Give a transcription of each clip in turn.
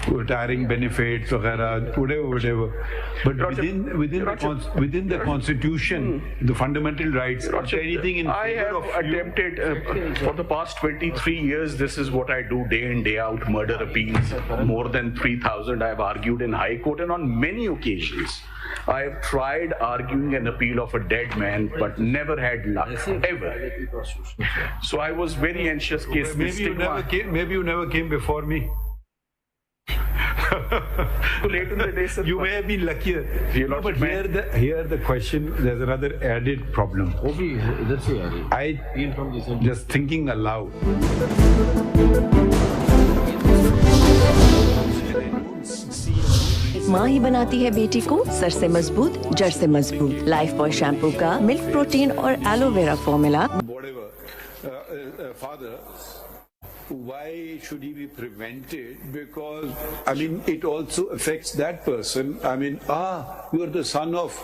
retiring benefits, whatever. But within the Constitution, the fundamental rights, anything in I have attempted for the past 23 years. This is what I do day in day out. Murder appeals, more than 3,000. I have argued in High Court, and on many occasions, I have tried arguing an appeal of a dead man, but never had luck ever. So I was very anxious. Maybe you never came before me. Late in the day, sir. You may have been luckier. But here the question, there's another added problem. I just thinking aloud. माँ ही बनाती है बेटी को sir से मजबूत जड़ से मजबूत। लाइफ बॉय शैम्पू का मिल्क प्रोटीन और aloe vera formula. Father, why should he be prevented? Because, I mean, it also affects that person. I mean, you are the son of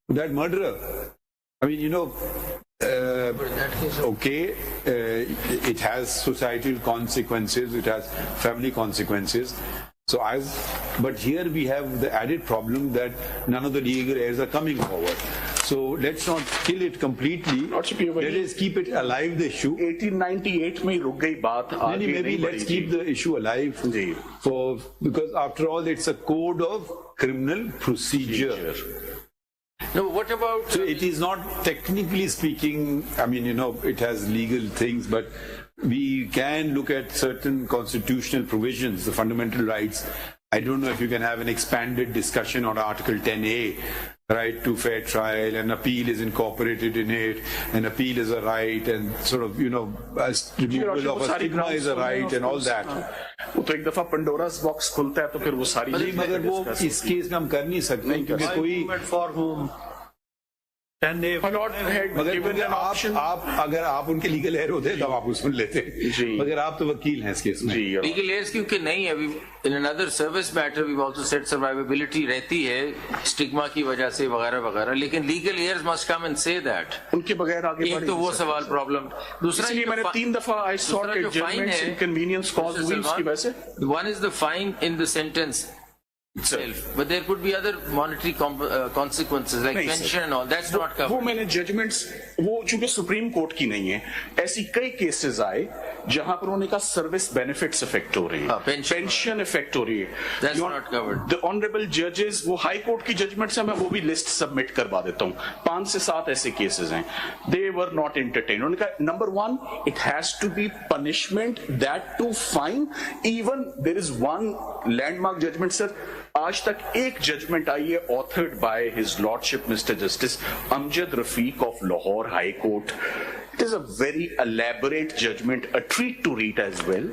that murderer. I mean, okay, it has societal consequences, it has family consequences. But here we have the added problem that none of the legal heirs are coming forward. So let's not kill it completely. Let us keep it alive, the issue. 1898 में रुक गई बात. Maybe let's keep the issue alive. Because after all, it's a code of criminal procedure. No, what about... So it is not, technically speaking, I mean, it has legal things, but we can look at certain constitutional provisions, the fundamental rights. I don't know if you can have an expanded discussion on Article 10A, right to fair trial, and appeal is incorporated in it, and appeal is a right, and sort of, removal of a stigma is a right, and all that. वो तो एक दफा पंडोरा's box खुलता है तो फिर वो सारी नहीं, मगर वो इस केस में हम कर नहीं सकते क्योंकि कोई मगर अगर आप उनके लीगल एयर होते तब आप सुन लेते, मगर आप तो वकील हैं इस केस में। लीगल एयर्स क्योंकि नहीं है, in another service matter we've also said survivability रहती है स्टिग्मा की वजह से वगैरह वगैरह, लेकिन legal heirs must come and say that. उनके बगैर आगे एक तो वो सवाल प्रॉब्लम, दूसरा इसलिए मैंने 3 दफा I sought judgments inconvenience caused Wills की वजह से. One is the fine in the sentence itself, but there could be other monetary consequences like pension and all. That's not covered. वो मैंने judgments, वो चूंकि सुप्रीम कोर्ट की नहीं है, ऐसी कई केसेस आए जहां पर उन्होंने कहा सर्विस बेनिफिट्स इफेक्ट हो रही है, पेंशन इफेक्ट हो रही है. That's not covered. The honorable judges, वो हाई कोर्ट की जजमेंट्स हैं, मैं वो भी लिस्ट सबमिट करवा देता हूँ. 5 से 7 ऐसे केसेस हैं. They were not entertained. उन्होंने कहा number 1, it has to be punishment, that to fine. Even there is one landmark judgment, sir. आज तक एक जजमेंट आई है authored by his lordship mister justice Amjad Rafiq of Lahore high court. It is a very elaborate judgment, a treat to read as well.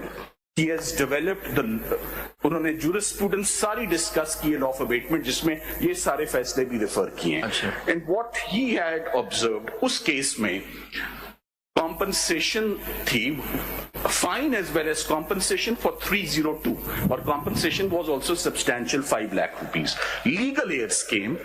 He has developed उन्होंने jurisprudence सारी discuss की है law of abetment, जिसमें ये सारे फैसले भी रेफर किए हैं. And what he had observed उस केस में compensation थी, fine as well as compensation for 302, or compensation was also substantial 5 lakh rupees. Legal heirs came,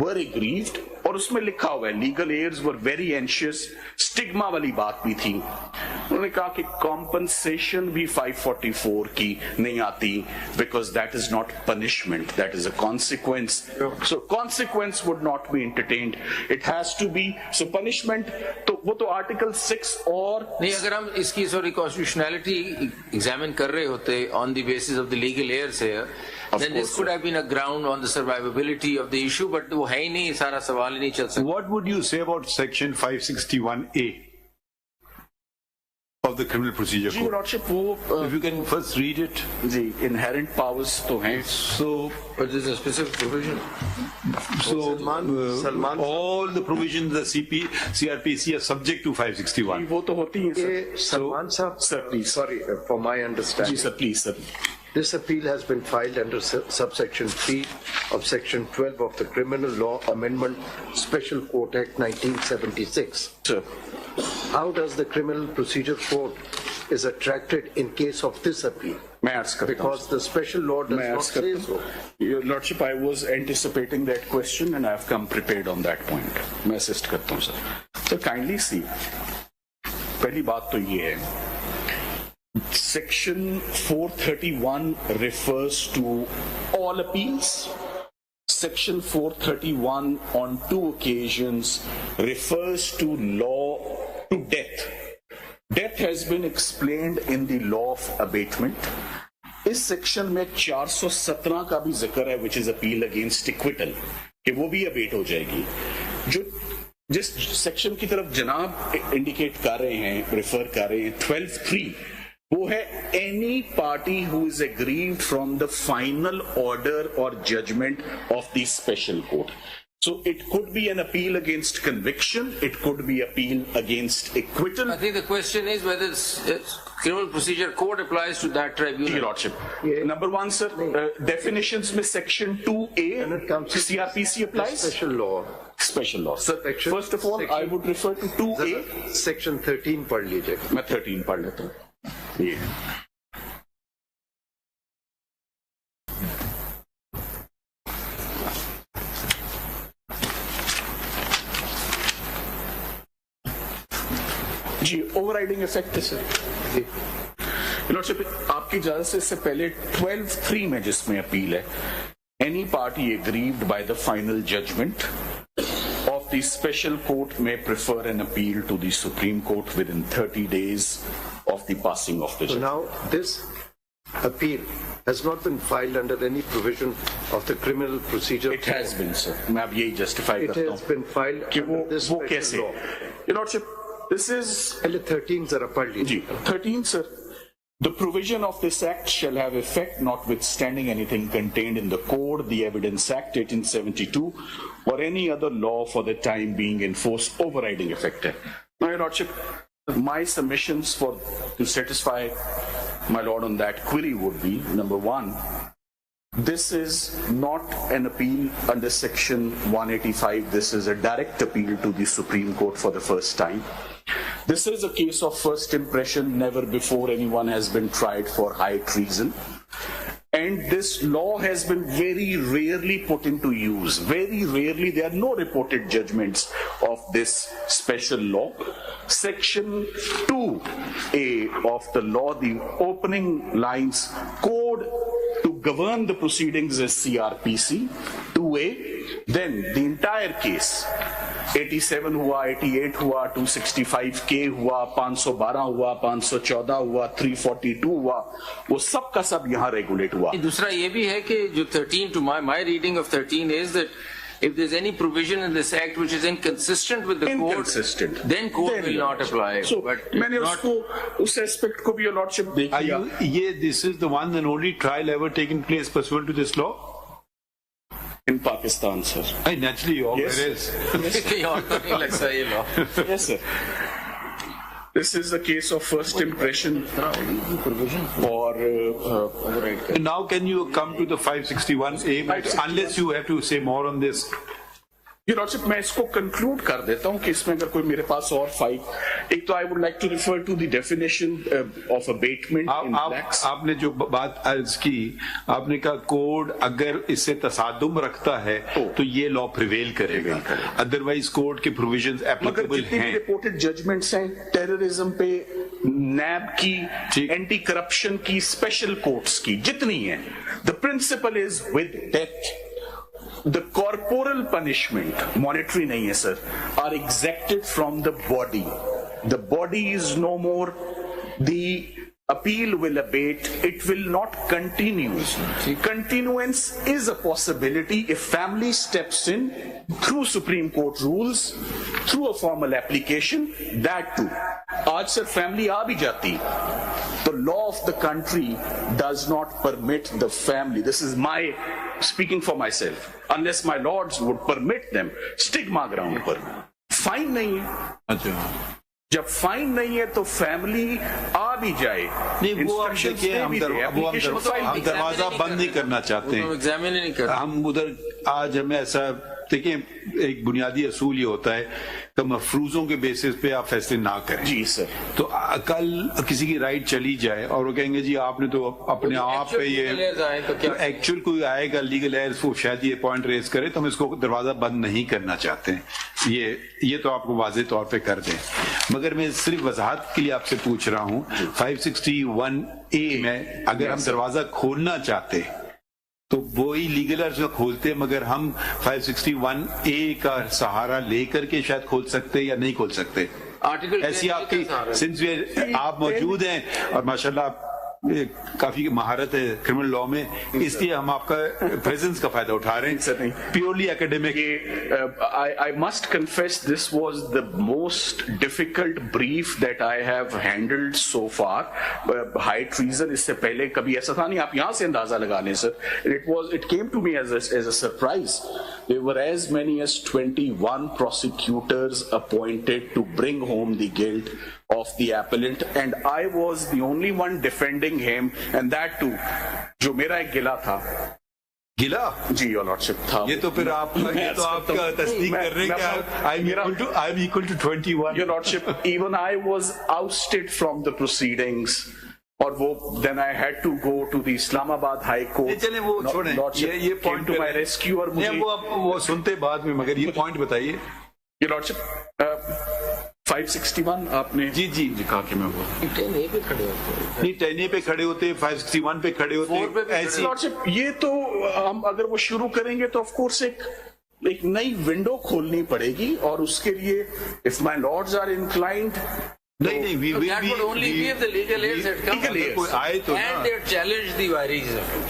were aggrieved, और उसमें लिखा हुआ है legal heirs were very anxious. Stigma वाली बात भी थी. उन्होंने कहा कि compensation भी 544 की नहीं आती because that is not punishment, that is a consequence. So consequence would not be entertained. It has to be, so punishment तो वो तो आर्टिकल 6 और नहीं, अगर हम इसकी सॉरी कॉन्स्टिट्यूशनैलिटी एग्जामिन कर रहे होते on the basis of the legal heirs here, then this could have been a ground on the survivability of the issue, but वो है ही नहीं, सारा सवाल ही नहीं चल सकता. What would you say about section 561A of the criminal procedure code? Lordship, वो if you can first read it. Ji, inherent powers तो हैं. So but there's a specific provision. So Salman, all the provisions of the CRPC are subject to 561. वो तो होती है sir. Salman sir, please. Sorry, for my understanding. जी sir, please sir. This appeal has been filed under subsection 3 of section 12 of the Criminal Law Amendment Special Court Act 1976. Sir. How does the Criminal Procedure Code is attracted in case of this appeal? मैं अर्ज करता हूं. Because the special law does not say so. Your Lordship, I was anticipating that question and I have come prepared on that point. मैं assist करता हूं sir. So kindly see. पहली बात तो ये है Section 431 refers to all appeals. Section 431 on 2 occasions refers to law to death. Death has been explained in the law of abatement. इस section में 417 का भी जिक्र है, which is appeal against acquittal, कि वो भी अबेट हो जाएगी. जो जिस सेक्शन की तरफ जनाब इंडिकेट कर रहे हैं, रेफर कर रहे हैं, 12(3), वो है any party who is aggrieved from the final order और judgment of the special court. So it could be an appeal against conviction, it could be appeal against acquittal. I think the question is whether criminal procedure code applies to that tribunal. Your Lordship. Yeah. Number one, sir, definitions में section 2A CRPC applies. Special law. Special law. Sir, first of all, I would refer to 2A. Section 13 पढ़ लीजिएगा. मैं 13 पढ़ लेता हूँ. ये. जी, overriding effect है sir. Lordship, आपकी इजाजत से इससे पहले 12(3) में जिसमें अपील है, any party aggrieved by the final judgment of the special court में prefer an appeal to the Supreme Court within 30 days of the passing of the judgment. So now this appeal has not been filed under any provision of the criminal procedure. It has been, sir. मैं अब यही justify करता हूँ. It has been filed कि under this वो special कैसे? law. Your Lordship, this is 13 जरा पढ़ लीजिए. 13, sir. The provision of this act shall have effect notwithstanding anything contained in the Code, the Evidence Act 1872, or any other law for the time being in force. Overriding effect. Now, Your Lordship, my submissions to satisfy my Lord on that query would be, number one, this is not an appeal under section 185. This is a direct appeal to the Supreme Court for the first time. This is a case of first impression. Never before anyone has been tried for high treason. And this law has been very rarely put into use. Very rarely. There are no reported judgments of this special law. Section 2A of the law, the opening lines, Code to govern the proceedings is CRPC, 2A. Then the entire case, 87 हुआ, 88 हुआ, 265K हुआ, 512 हुआ, 514 हुआ, 342 हुआ, वो सब का सब यहाँ रेगुलेट हुआ. दूसरा ये भी है कि जो 13, to my reading of 13 is that if there's any provision in this act which is inconsistent with the code, then code will not apply. So, but मैंने उसको उस एस्पेक्ट को भी Your Lordship देख लिया. This is the one and only trial ever taken place pursuant to this law? In Pakistan, sir. Naturally, you always is. Yes, sir. This is a case of first impression. Or now, can you come to the 561A? Unless you have to say more on this. Your Lordship, मैं इसको conclude कर देता हूँ कि इसमें अगर कोई मेरे पास और एक तो I would like to refer to the definition of abatement in blacks. आपने जो बात अर्ज की, आपने कहा कोड अगर इससे तसादुम रखता है तो ये लॉ प्रिवेल करेगा, अदरवाइज कोड के प्रोविजंस एप्लीकेबल हैं. रिपोर्टेड जजमेंट्स हैं टेररिज्म पे, नैब की, एंटी करप्शन की, स्पेशल कोर्ट्स की, जितनी है, the principle is with death. The corporal punishment, monetary nahi hai sir, are exacted from the body. The body is no more. The appeal will abate. It will not continue. Continuance is a possibility if family steps in through Supreme Court rules, through a formal application. That too. आज sir family आ भी जाती. The law of the country does not permit the family. This is my speaking for myself. Unless my lords would permit them, stigma ground पर fine नहीं है. जब fine नहीं है तो फैमिली आ भी जाए. नहीं, वो हम देखिए, हम दरवाजा बंद नहीं करना चाहते हैं. एग्जामिन नहीं करते. हम उधर आज हमें ऐसा देखिए एक बुनियादी असूल ये होता है कि मफरूजों के बेसिस पे आप फैसले ना करें। जी सर। तो कल किसी की राइट चली जाए और वो कहेंगे जी आपने तो अपने आप पे ये तो एक्चुअल कोई आएगा लीगल एयर्स वो शायद ये पॉइंट रेज करे तो हम इसको दरवाजा बंद नहीं करना चाहते हैं, ये तो आपको वाजे तौर पे कर दें। मगर मैं सिर्फ वजाहत के लिए आपसे पूछ रहा हूँ 561A में अगर हम दरवाजा खोलना चाहते तो वो ही लीगल अर्ज खोलते, मगर हम 561A का सहारा लेकर के शायद खोल सकते या नहीं खोल सकते। आर्टिकल ऐसी आपकी सिंस आप मौजूद हैं और माशाल्लाह काफी महारत है क्रिमिनल लॉ में, इसलिए हम आपका प्रेजेंस का फायदा उठा रहे हैं purely academic. I must confess this was the most difficult brief that I have handled so far. High treason इससे पहले कभी ऐसा था नहीं, आप यहाँ से अंदाजा लगा लें sir. It came to me as a surprise. There were as many as 21 prosecutors appointed to bring home the guilt of the appellant, and I was the only one defending him, and that too, जो मेरा एक गिला था। गिला? जी your lordship था। ये तो फिर आपका तस्दीक कर रहे हैं कि I'm equal to 21। Your lordship, even I was ousted from the proceedings. और वो then I had to go to the Islamabad High Court. चले वो छोड़ें, ये पॉइंट to my rescue और मुझे वो सुनते बाद में, मगर ये पॉइंट बताइए। Your lordship, 561 आपने जी कहा कि मैं वो 10A पे खड़े होते नहीं 10A पे खड़े होते, 561 पे खड़े होते, ऐसी लॉर्डशिप ये तो हम अगर वो शुरू करेंगे तो ऑफ कोर्स एक नई विंडो खोलनी पड़ेगी और उसके लिए if my lords are inclined नहीं we will that would only be if the legal aids had come कोई आए तो and they had challenged the vires of it.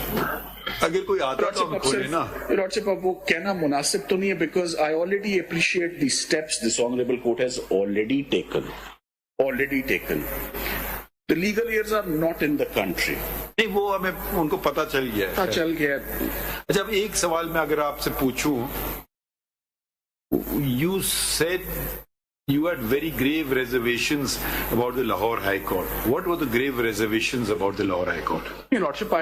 अगर कोई आता तो हम खोले ना। लॉर्डशिप अब वो कहना मुनासिब तो नहीं है because I already appreciate the steps this honourable court has already taken. The legal heirs are not in the country. नहीं वो हमें उनको पता चल गया। अच्छा अब एक सवाल मैं अगर आपसे पूछूं, you said you had very grave reservations about the Lahore High Court. What were the grave reservations about the Lahore High Court? Your Lordship,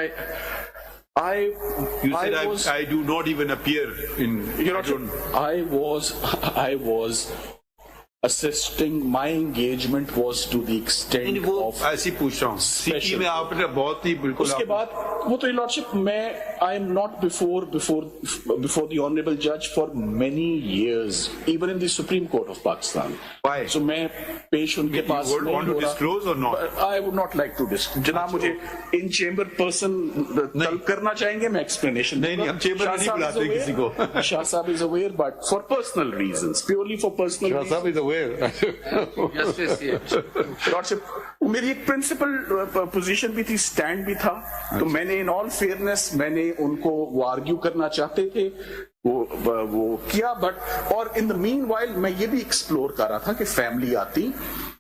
you said I do not even appear in. Your Lordship, I was assisting. My engagement was to the extent of. ऐसी पूछ रहा हूँ। City में आपने बहुत ही बिल्कुल। उसके बाद वो तो lordship I am not before the honorable judge for many years, even in the Supreme Court of Pakistan. Why? So मैं पेश उनके पास नहीं want to disclose or not? I would not like to disclose. जनाब मुझे in chamber person तलब करना चाहेंगे मैं explanation। नहीं हम chamber नहीं बुलाते किसी को। Shah Saab is aware, but for personal reasons, purely for personal reasons. Shah Saab is aware. Lordship मेरी एक प्रिंसिपल पोजीशन भी थी, स्टैंड भी था, तो मैंने इन ऑल फेयरनेस मैंने उनको वो आर्ग्यू करना चाहते थे वो किया, बट और इन द मीनवाइल मैं ये भी एक्सप्लोर कर रहा था कि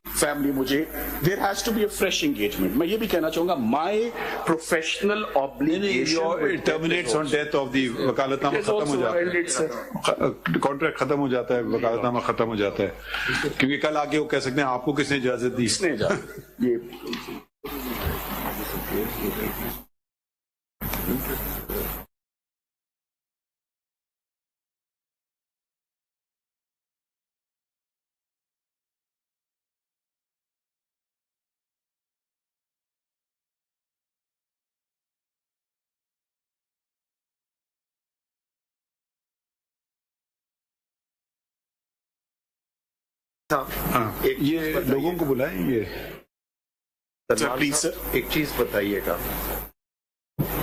फैमिली मुझे there has to be a fresh engagement. मैं ये भी कहना चाहूंगा my professional obligation terminates on death of the वकालतनामा खत्म हो जाता है, कॉन्ट्रैक्ट खत्म हो जाता है, वकालतनामा खत्म हो जाता है, क्योंकि कल आके वो कह सकते हैं आपको किसने इजाजत दी। किसने इजाजत ये ये लोगों को बुलाएं ये प्लीज सर एक चीज बताइएगा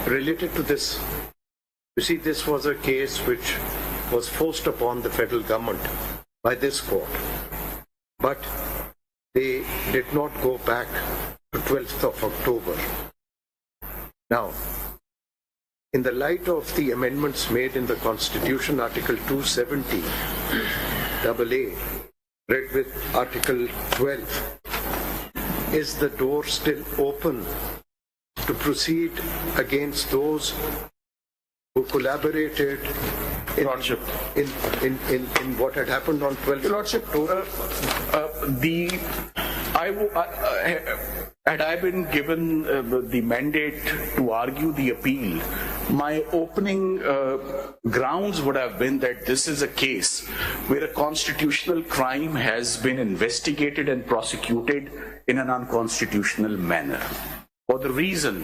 related to this. You see, this was a case which was forced upon the federal government by this court, but they did not go back to 12th of October. Now, in the light of the amendments made in the Constitution, Article 270 AA, read with Article 12, is the door still open to proceed against those who collaborated in what had happened on 12th Lordship, had I been given the mandate to argue the appeal, My opening grounds would have been that this is a case where a constitutional crime has been investigated and prosecuted in an unconstitutional manner. For the reason,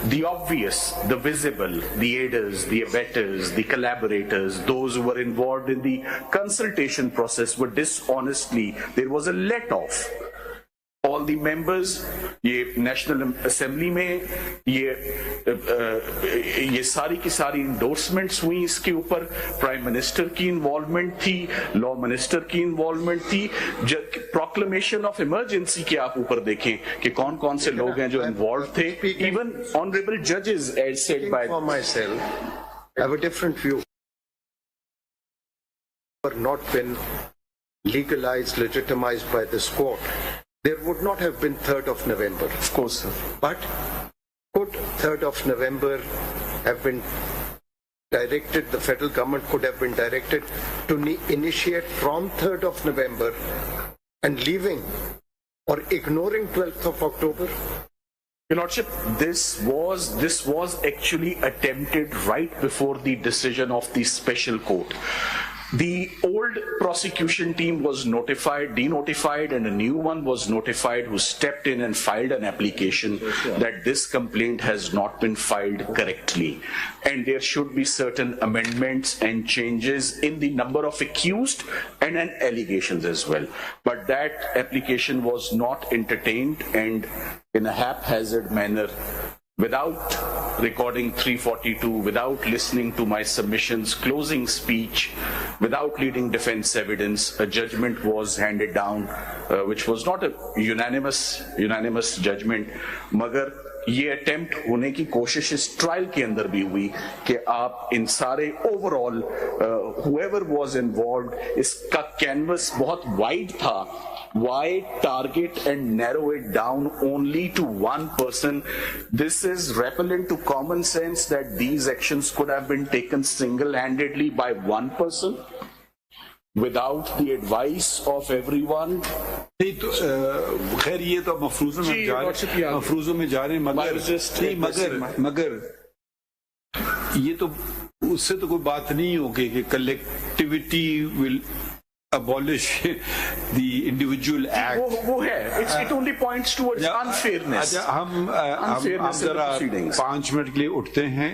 the obvious, the visible, the aiders, the abettors, the collaborators, those who were involved in the consultation process were dishonestly, there was a let-off. All the members, ये national assembly में ये सारी की सारी endorsements हुई इसके ऊपर, prime minister की इन्वॉल्वमेंट थी, लॉ मिनिस्टर की इन्वॉल्वमेंट थी, प्रोक्लेमेशन ऑफ इमरजेंसी के आप ऊपर देखें कि कौन कौन से लोग हैं जो इन्वॉल्व थे, इवन ऑनरेबल जजेस as said by for myself, I have a different view. Not been legalized, legitimized by this court, there would not have been 3rd of November. Of course, sir. But could 3rd of November have been directed, the federal government could have been directed to initiate from 3rd of November and leaving or ignoring 12th of October? Your Lordship, this was actually attempted right before the decision of the special court. The old prosecution team was notified, denotified, and a new one was notified who stepped in and filed an application that this complaint has not been filed correctly. And there should be certain amendments and changes in the number of accused and allegations as well. But that application was not entertained, and in a haphazard manner, without recording 342, without listening to my submissions, closing speech, without leading defense evidence, a judgment was handed down, which was not a unanimous judgment. Magar ये attempt होने की कोशिश इस trial के अंदर भी हुई कि आप इन सारे ओवरऑल whoever was involved, इसका कैनवस बहुत वाइड था. Why target and narrow it down only to one person? This is repellent to common sense that these actions could have been taken single-handedly by one person without the advice of everyone. नहीं तो खैर ये तो मफरूजों में जा रहे हैं मगर ये तो उससे तो कोई बात नहीं होगी कि collectivity will abolish the individual act. वो है. It only points towards unfairness. अच्छा हम जरा 5 मिनट के लिए उठते हैं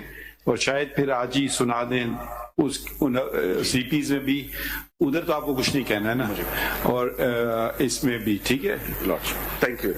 और शायद फिर आज ही सुना दें उस सीपीज में भी. उधर तो आपको कुछ नहीं कहना है ना, और इसमें भी ठीक है. Thank you.